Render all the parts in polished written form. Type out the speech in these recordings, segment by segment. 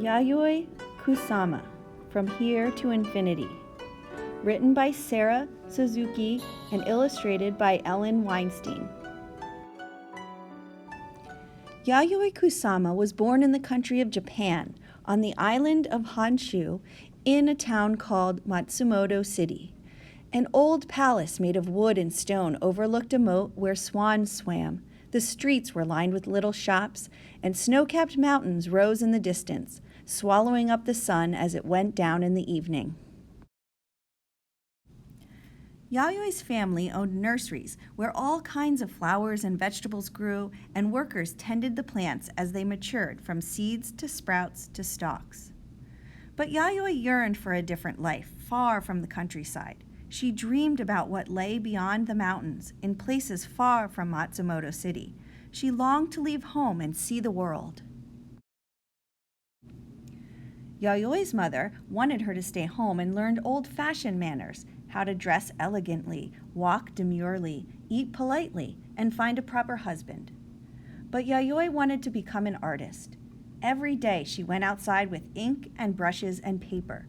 Yayoi Kusama, From Here to Infinity. Written by Sarah Suzuki and illustrated by Ellen Weinstein. Yayoi Kusama was born in the country of Japan, on the island of Honshu, in a town called Matsumoto City. An old palace made of wood and stone overlooked a moat where swans swam. The streets were lined with little shops, and snow-capped mountains rose in the distance, swallowing up the sun as it went down in the evening. Yayoi's family owned nurseries where all kinds of flowers and vegetables grew, and workers tended the plants as they matured from seeds to sprouts to stalks. But Yayoi yearned for a different life, far from the countryside. She dreamed about what lay beyond the mountains, in places far from Matsumoto City. She longed to leave home and see the world. Yayoi's mother wanted her to stay home and learn old-fashioned manners, how to dress elegantly, walk demurely, eat politely, and find a proper husband. But Yayoi wanted to become an artist. Every day she went outside with ink and brushes and paper.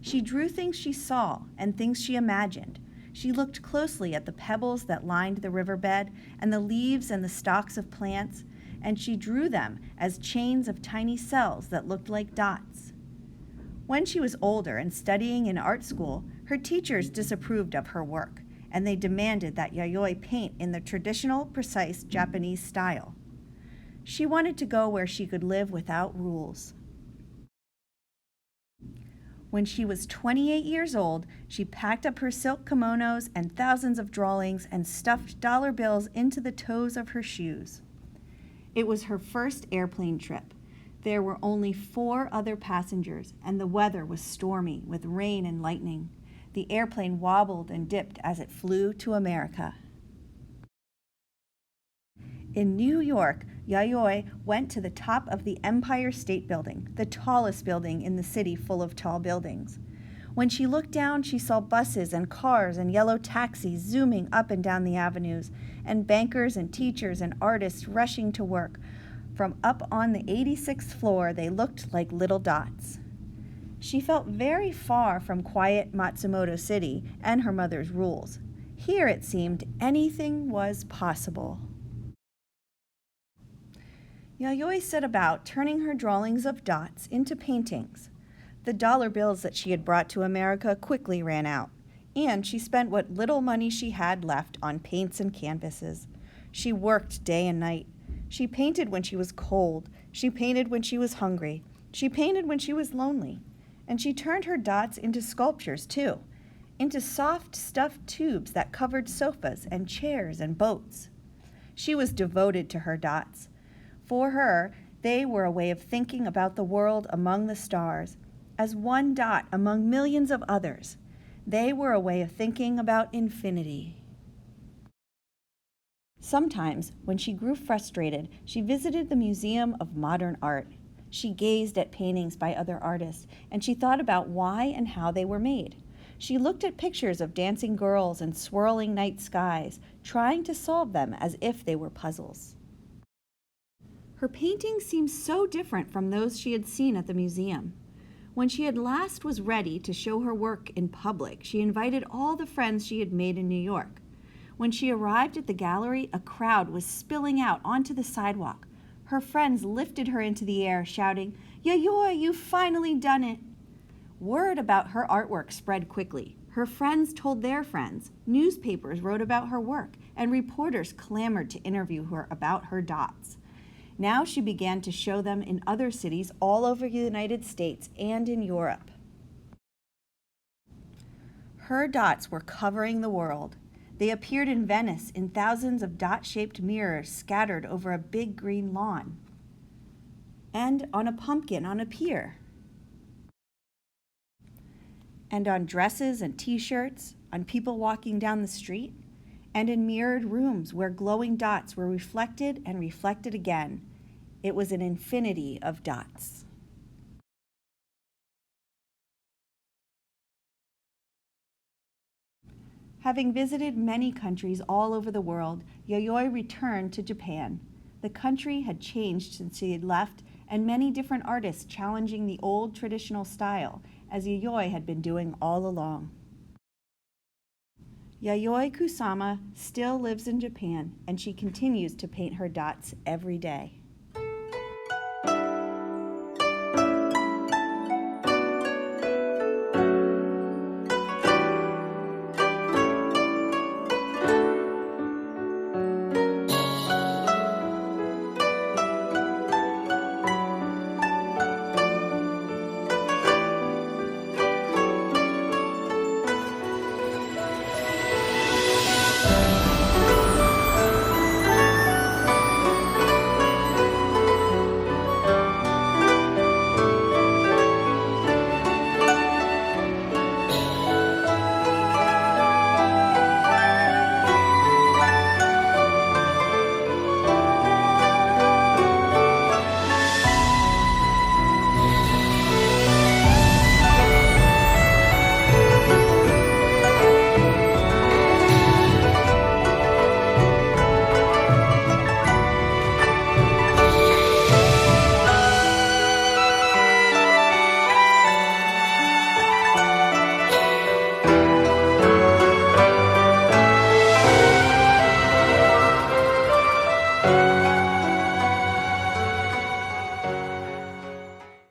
She drew things she saw and things she imagined. She looked closely at the pebbles that lined the riverbed and the leaves and the stalks of plants, and she drew them as chains of tiny cells that looked like dots. When she was older and studying in art school, her teachers disapproved of her work, and they demanded that Yayoi paint in the traditional, precise Japanese style. She wanted to go where she could live without rules. When she was 28 years old, she packed up her silk kimonos and thousands of drawings and stuffed dollar bills into the toes of her shoes. It was her first airplane trip. There were only 4 other passengers, and the weather was stormy with rain and lightning. The airplane wobbled and dipped as it flew to America. In New York, Yayoi went to the top of the Empire State Building, the tallest building in the city full of tall buildings. When she looked down, she saw buses and cars and yellow taxis zooming up and down the avenues, and bankers and teachers and artists rushing to work. From up on the 86th floor, they looked like little dots. She felt very far from quiet Matsumoto City and her mother's rules. Here, it seemed, anything was possible. Yayoi set about turning her drawings of dots into paintings. The dollar bills that she had brought to America quickly ran out, and she spent what little money she had left on paints and canvases. She worked day and night. She painted when she was cold. She painted when she was hungry. She painted when she was lonely. And she turned her dots into sculptures, too, into soft stuffed tubes that covered sofas and chairs and boats. She was devoted to her dots. For her, they were a way of thinking about the world among the stars, as one dot among millions of others. They were a way of thinking about infinity. Sometimes, when she grew frustrated, she visited the Museum of Modern Art. She gazed at paintings by other artists, and she thought about why and how they were made. She looked at pictures of dancing girls and swirling night skies, trying to solve them as if they were puzzles. Her paintings seemed so different from those she had seen at the museum. When she at last was ready to show her work in public, she invited all the friends she had made in New York. When she arrived at the gallery, a crowd was spilling out onto the sidewalk. Her friends lifted her into the air, shouting, "Yayoi, you've finally done it!" Word about her artwork spread quickly. Her friends told their friends, newspapers wrote about her work, and reporters clamored to interview her about her dots. Now she began to show them in other cities all over the United States and in Europe. Her dots were covering the world. They appeared in Venice in thousands of dot-shaped mirrors scattered over a big green lawn, and on a pumpkin on a pier, and on dresses and t-shirts, on people walking down the street, and in mirrored rooms where glowing dots were reflected and reflected again. It was an infinity of dots. Having visited many countries all over the world, Yayoi returned to Japan. The country had changed since she had left, and many different artists challenging the old traditional style, as Yayoi had been doing all along. Yayoi Kusama still lives in Japan, and she continues to paint her dots every day.